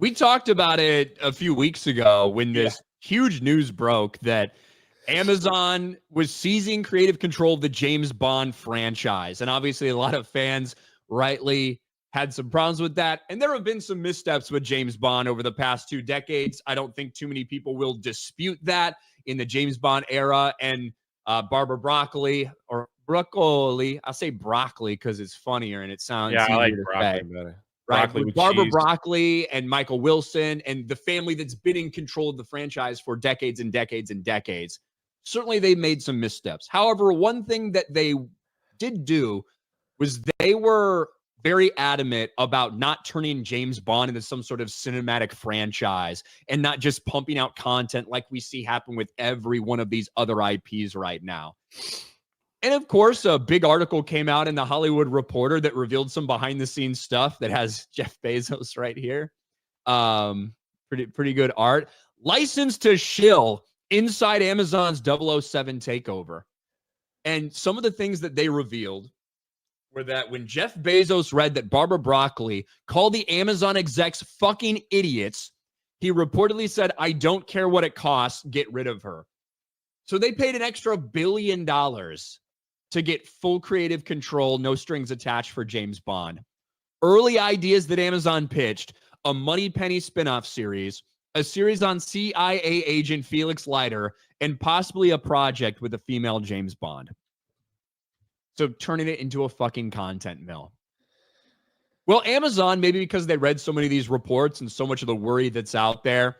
We talked about it a few weeks ago when this huge news broke that Amazon was seizing creative control of the James Bond franchise. And obviously, a lot of fans rightly had some problems with that. And there have been some missteps with James Bond over the past 2 decades. I don't think too many people will dispute that in the James Bond era. And Barbara Broccoli, or Broccoli, I say broccoli because it's funnier and it sounds Yeah, I easier like to broccoli say. better. Right, Broccoli with Barbara cheese. Broccoli and Michael Wilson and the family that's been in control of the franchise for decades and decades and decades. Certainly, they made some missteps. However, one thing that they did do was they were very adamant about not turning James Bond into some sort of cinematic franchise and not just pumping out content like we see happen with every one of these other IPs right now. And of course, a big article came out in the Hollywood Reporter that revealed some behind the scenes stuff that has Jeff Bezos right here. Pretty good art. Licensed to shill inside Amazon's 007 takeover. And some of the things that they revealed were that when Jeff Bezos read that Barbara Broccoli called the Amazon execs fucking idiots, he reportedly said, "I don't care what it costs, get rid of her." So they paid an extra $1 billion to get full creative control, no strings attached for James Bond. Early ideas that Amazon pitched: a Moneypenny spinoff series, a series on CIA agent Felix Leiter, and possibly a project with a female James Bond. So turning it into a fucking content mill. Well, Amazon, maybe because they read so many of these reports and so much of the worry that's out there,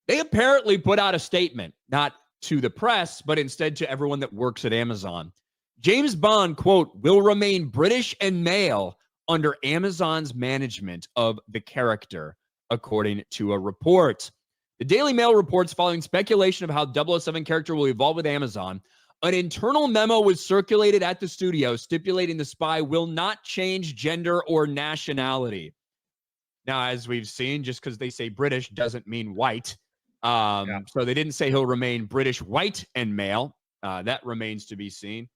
they apparently put out a statement, not to the press, but instead to everyone that works at Amazon. James Bond, quote, will remain British and male under Amazon's management of the character, according to a report. The Daily Mail reports, following speculation of how 007 character will evolve with Amazon, an internal memo was circulated at the studio stipulating the spy will not change gender or nationality. Now, as we've seen, just because they say British doesn't mean white. So they didn't say he'll remain British, white, and male. That remains to be seen.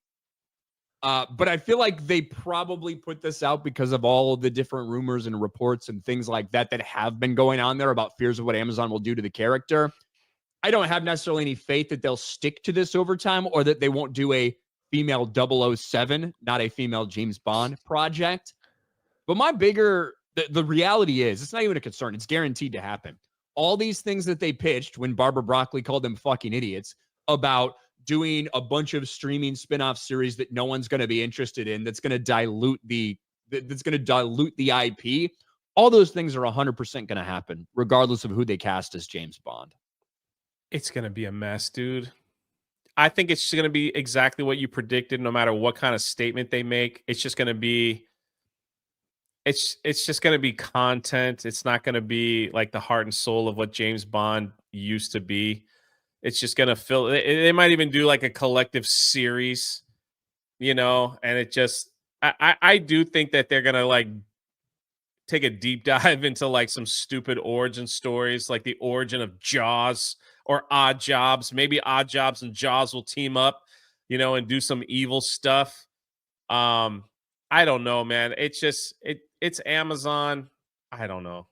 But I feel like they probably put this out because of all of the different rumors and reports and things like that that have been going on there about fears of what Amazon will do to the character. I don't have necessarily any faith that they'll stick to this over time or that they won't do a female 007, not a female James Bond project. But my bigger, the reality is, it's not even a concern. It's guaranteed to happen. All these things that they pitched when Barbara Broccoli called them fucking idiots about doing a bunch of streaming spin-off series that no one's going to be interested in, that's going to dilute the IP. All those things are 100% going to happen, regardless of who they cast as James Bond. It's going to be a mess, dude. I think it's going to be exactly what you predicted, no matter what kind of statement they make. It's just going to be it's just going to be content. It's not going to be like the heart and soul of what James Bond used to be. It's just going to fill. They might even do like a collective series, and it just. I do think that they're going to like take a deep dive into like some stupid origin stories, like the origin of Jaws or Odd Jobs. Maybe Odd Jobs and Jaws will team up, and do some evil stuff. I don't know, man. It's Amazon. I don't know.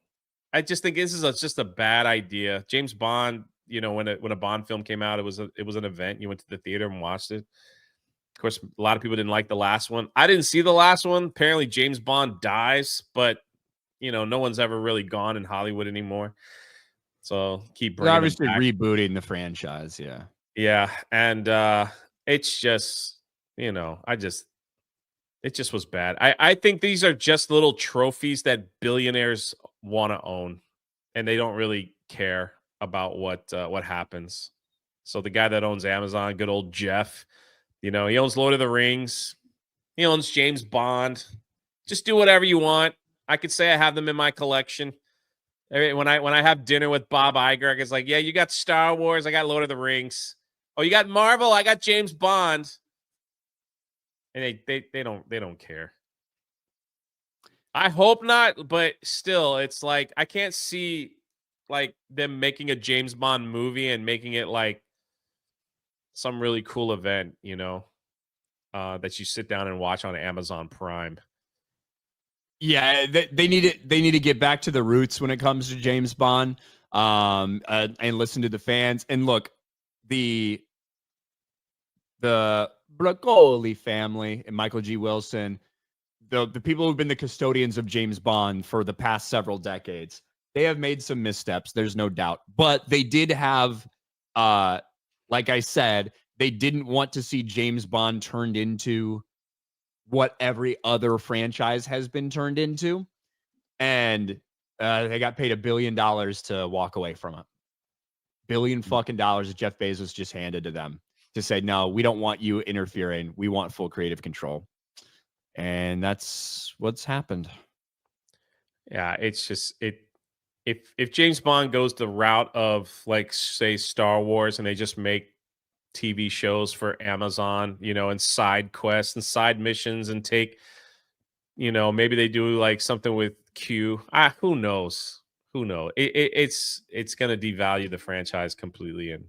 I just think this is just a bad idea. James Bond, when a Bond film came out, it was an event. You went to the theater and watched it. Of course, a lot of people didn't like the last one. I didn't see the last one. Apparently, James Bond dies, but no one's ever really gone in Hollywood anymore. So keep bringing. They're obviously rebooting the franchise, yeah. Yeah, and it's just, it just was bad. I think these are just little trophies that billionaires want to own, and they don't really care about what happens. So the guy that owns Amazon, good old Jeff, he owns Lord of the Rings, he owns James Bond. Just do whatever you want. I could say I have them in my collection. When I have dinner with Bob Iger, it's like, yeah, you got Star Wars, I got Lord of the Rings. Oh, you got Marvel, I got James Bond. And they don't care. I hope not, but still, it's like I can't see like them making a James Bond movie and making it like some really cool event, that you sit down and watch on Amazon Prime. Yeah, they need to get back to the roots when it comes to James Bond, and listen to the fans. And look, the Broccoli family and Michael G. Wilson, the people who've been the custodians of James Bond for the past several decades, they have made some missteps. There's no doubt, but they did have, like I said, they didn't want to see James Bond turned into what every other franchise has been turned into, and they got paid $1 billion to walk away from it. Billion fucking dollars that Jeff Bezos just handed to them to say, no, we don't want you interfering. We want full creative control. And that's what's happened. Yeah, it's just if James Bond goes the route of like say Star Wars and they just make TV shows for Amazon, and side quests and side missions and take, maybe they do like something with Q. Who knows? Who knows? It's going to devalue the franchise completely. And